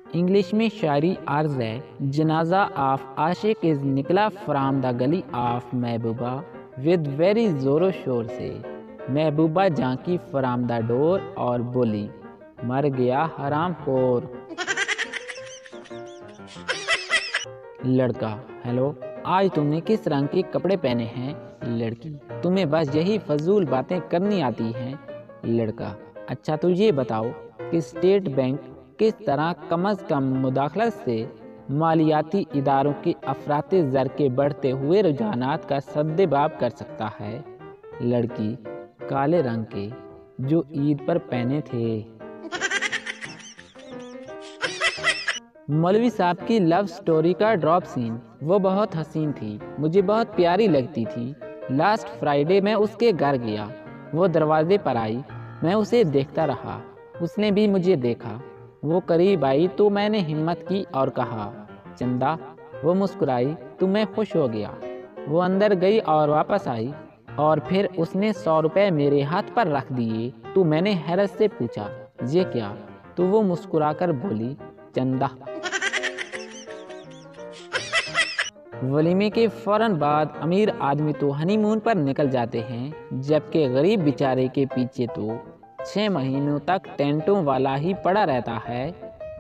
English में शायरी अर्ज है, जनाजा ऑफ आशिक इज निकला फ्राम द गली ऑफ महबूबा विद वेरी जोरो शोर से। महबूबा झांकी फ्राम द डोर और बोली, मर गया हराम खोर। लड़का, हेलो, आज तुमने किस रंग के कपड़े पहने हैं? लड़की, तुम्हें बस यही फजूल बातें करनी आती हैं। लड़का, अच्छा तो ये बताओ कि स्टेट बैंक किस तरह कम अज़ कम मुदाखलत से मालियाती इदारों के अफराते ज़र के बढ़ते हुए रुझानात का सद्देबाब कर सकता है? लड़की, काले रंग के जो ईद पर पहने थे। मौलवी साहब की लव स्टोरी का ड्रॉप सीन, वो बहुत हसीन थी, मुझे बहुत प्यारी लगती थी। लास्ट फ्राइडे मैं उसके घर गया, वो दरवाजे पर आई, मैं उसे देखता रहा, उसने भी मुझे देखा। वो करीब आई तो मैंने हिम्मत की और कहा, चंदा। वो मुस्कुराई तो मैं खुश हो गया। वो अंदर गई और वापस आई और फिर उसने 100 रुपये मेरे हाथ पर रख दिए तो मैंने हैरत से पूछा, ये क्या? तो वो मुस्कुराकर बोली, चंदा। वलीमे के फौरन बाद अमीर आदमी तो हनीमून पर निकल जाते हैं, जबकि गरीब बेचारे के पीछे तो 6 महीनों तक टेंटों वाला ही पड़ा रहता है।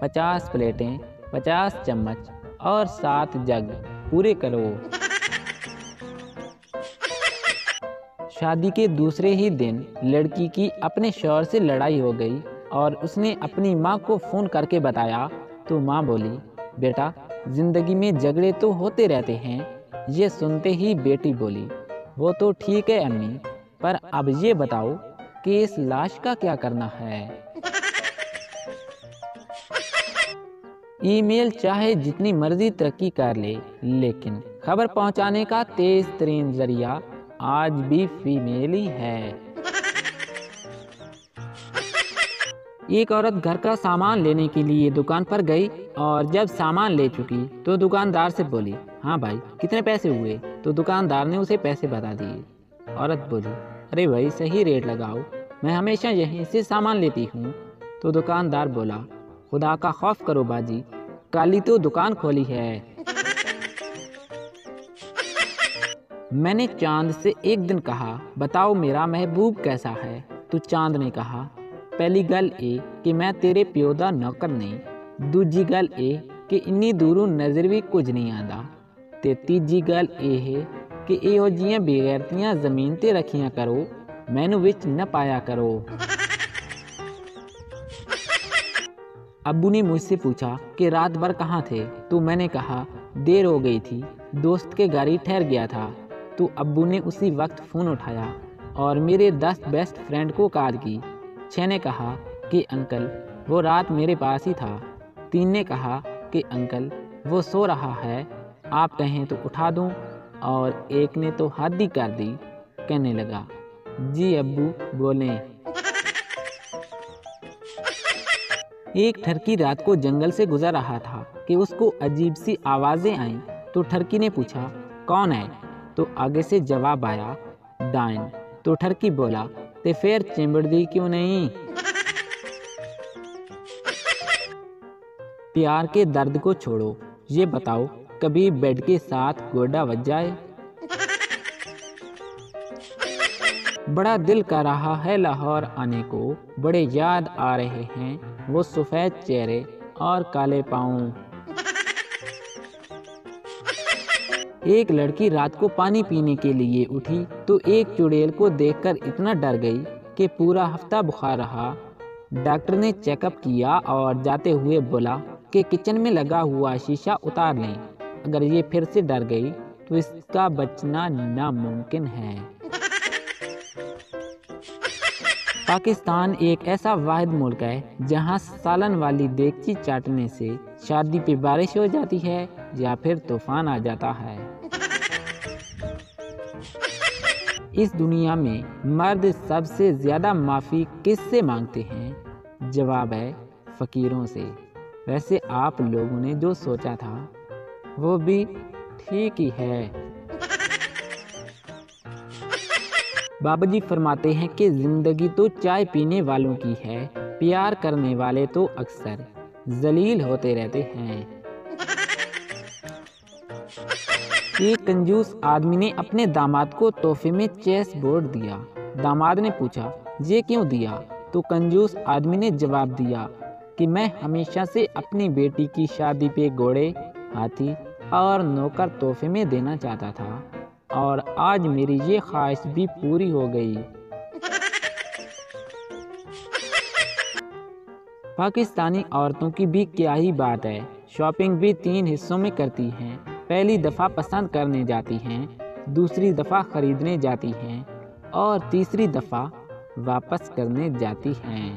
50 प्लेटें, 50 चम्मच और 7 जग पूरे करो। शादी के दूसरे ही दिन लड़की की अपने शौहर से लड़ाई हो गई और उसने अपनी माँ को फ़ोन करके बताया तो माँ बोली, बेटा जिंदगी में झगड़े तो होते रहते हैं। ये सुनते ही बेटी बोली, वो तो ठीक है अम्मी, पर अब ये बताओ कि इस लाश का क्या करना है? ईमेल चाहे जितनी मर्जी तरक्की कर ले, लेकिन खबर पहुंचाने का तेज तरीन जरिया आज भी फीमेल ही है। एक औरत घर का सामान लेने के लिए दुकान पर गई और जब सामान ले चुकी तो दुकानदार से बोली, हाँ भाई कितने पैसे हुए? तो दुकानदार ने उसे पैसे बता दिए। औरत बोली, अरे भाई सही रेट लगाओ, मैं हमेशा यहीं से सामान लेती हूँ। तो दुकानदार बोला, खुदा का खौफ करो बाजी, काली तो दुकान खोली है। मैंने चांद से एक दिन कहा, बताओ मेरा महबूब कैसा है? तो चांद ने कहा, पहली गल ए कि मैं तेरे प्यो दा नौकर नहीं, दूजी गल ए कि इन्नी दूरों नज़र भी कुछ नहीं आंदा, ते तीजी गल ए है कि इहो जियां बेगैरतियां ज़मीन ते रखियां करो, मैनू विच न पाया करो। अब्बू ने मुझसे पूछा कि रात भर कहाँ थे? तो मैंने कहा देर हो गई थी, दोस्त के घर ही ठहर गया था। तो अब्बू ने उसी वक्त फ़ोन उठाया और मेरे 10 बेस्ट फ्रेंड को कॉल की। 6 ने कहा कि अंकल वो रात मेरे पास ही था। 3 ने कहा कि अंकल वो सो रहा है, आप कहें तो उठा दूं, और 1 ने तो हद ही कर दी, कहने लगा, जी अब्बू बोलें। एक ठरकी रात को जंगल से गुजर रहा था कि उसको अजीब सी आवाज़ें आईं। तो ठरकी ने पूछा, कौन है? तो आगे से जवाब आया, डाइन। तो ठरकी बोला, ते फिर चिंबड़ दी क्यों नहीं? प्यार के दर्द को छोड़ो, ये बताओ कभी बेड के साथ गोडा बज जाए? बड़ा दिल कर रहा है लाहौर आने को, बड़े याद आ रहे हैं वो सफ़ेद चेहरे और काले पाँव। एक लड़की रात को पानी पीने के लिए उठी तो एक चुड़ैल को देखकर इतना डर गई कि पूरा हफ्ता बुखार रहा। डॉक्टर ने चेकअप किया और जाते हुए बोला कि किचन में लगा हुआ शीशा उतार लें, अगर ये फिर से डर गई तो इसका बचना नामुमकिन है। पाकिस्तान एक ऐसा वाहिद मुल्क है जहां सालन वाली देगची चाटने से शादी पे बारिश हो जाती है या फिर तूफान आ जाता है। इस दुनिया में मर्द सबसे ज्यादा माफ़ी किससे मांगते हैं? जवाब है फ़कीरों से। वैसे आप लोगों ने जो सोचा था वो भी ठीक ही है। बाबा जी फरमाते हैं कि ज़िंदगी तो चाय पीने वालों की है, प्यार करने वाले तो अक्सर ذلیل ہوتے رہتے ہیں۔ ایک کنجوس آدمی نے اپنے داماد کو تحفے میں چیس بورڈ دیا۔ داماد نے پوچھا یہ کیوں دیا؟ تو کنجوس آدمی نے جواب دیا کہ میں ہمیشہ سے اپنی بیٹی کی شادی پہ گھوڑے، ہاتھی اور نوکر تحفے میں دینا چاہتا تھا، اور آج میری یہ خواہش بھی پوری ہو گئی۔ پاکستانی عورتوں کی بھی کیا ہی بات ہے، شاپنگ بھی 3 حصوں میں کرتی ہیں۔ پہلی دفعہ پسند کرنے جاتی ہیں، دوسری دفعہ خریدنے جاتی ہیں، اور تیسری دفعہ واپس کرنے جاتی ہیں۔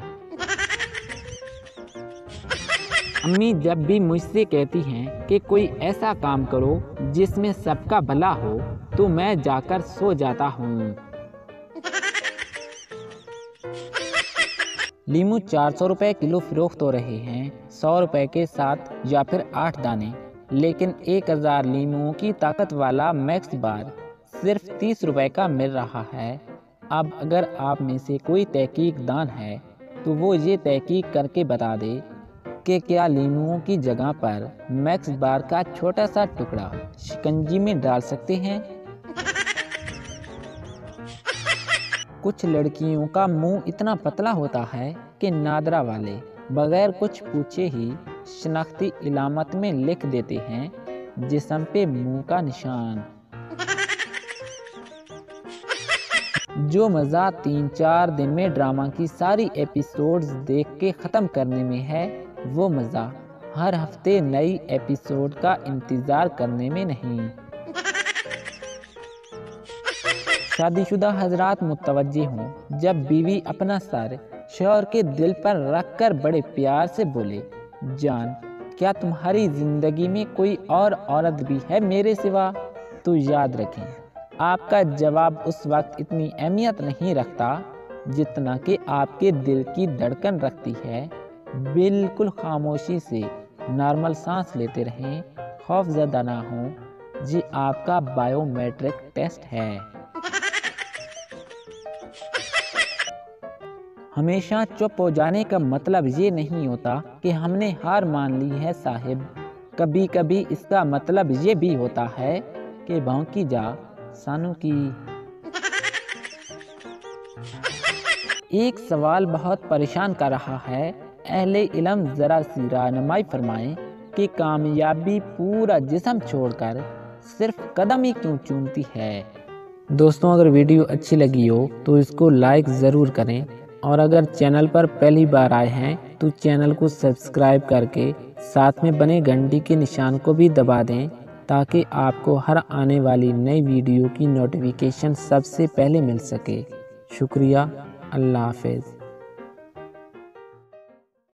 امی جب بھی مجھ سے کہتی ہیں کہ کوئی ایسا کام کرو جس میں سب کا بھلا ہو، تو میں جا کر سو جاتا ہوں۔ لیمو 400 روپے کلو فروخت ہو رہے ہیں، 100 روپے کے ساتھ یا پھر 8 دانے، لیکن 1000 لیمو کی طاقت والا میکس بار صرف 30 روپے کا مل رہا ہے۔ اب اگر آپ میں سے کوئی تحقیق دان ہے تو وہ یہ تحقیق کر کے بتا دے کہ کیا لیموؤں کی جگہ پر میکس بار کا چھوٹا سا ٹکڑا شکنجی میں ڈال سکتے ہیں؟ کچھ لڑکیوں کا منہ اتنا پتلا ہوتا ہے کہ نادرا والے بغیر کچھ پوچھے ہی شناختی علامت میں لکھ دیتے ہیں جسم پہ منہ کا نشان۔ جو مزہ 3-4 دن میں ڈرامہ کی ساری ایپیسوڈز دیکھ کے ختم کرنے میں ہے، وہ مزہ ہر ہفتے نئی ایپیسوڈ کا انتظار کرنے میں نہیں۔ شادی شدہ حضرات متوجہ ہوں، جب بیوی اپنا سر شوہر کے دل پر رکھ کر بڑے پیار سے بولے، جان کیا تمہاری زندگی میں کوئی اور عورت بھی ہے میرے سوا؟ تو یاد رکھیں آپ کا جواب اس وقت اتنی اہمیت نہیں رکھتا جتنا کہ آپ کے دل کی دھڑکن رکھتی ہے۔ بالکل خاموشی سے نارمل سانس لیتے رہیں، خوف زدہ نہ ہوں، یہ آپ کا بائیو میٹرک ٹیسٹ ہے۔ ہمیشہ چپ ہو جانے کا مطلب یہ نہیں ہوتا کہ ہم نے ہار مان لی ہے صاحب، کبھی کبھی اس کا مطلب یہ بھی ہوتا ہے کہ بھونکی جا سانو کی۔ ایک سوال بہت پریشان کر رہا ہے، اہل علم ذرا سی رہنمائی فرمائیں کہ کامیابی پورا جسم چھوڑ کر صرف قدم ہی کیوں چومتی ہے؟ دوستوں اگر ویڈیو اچھی لگی ہو تو اس کو لائک ضرور کریں، اور اگر چینل پر پہلی بار آئے ہیں تو چینل کو سبسکرائب کر کے ساتھ میں بنے گھنٹی کے نشان کو بھی دبا دیں تاکہ آپ کو ہر آنے والی نئی ویڈیو کی نوٹیفیکیشن سب سے پہلے مل سکے۔ شکریہ، اللہ حافظ۔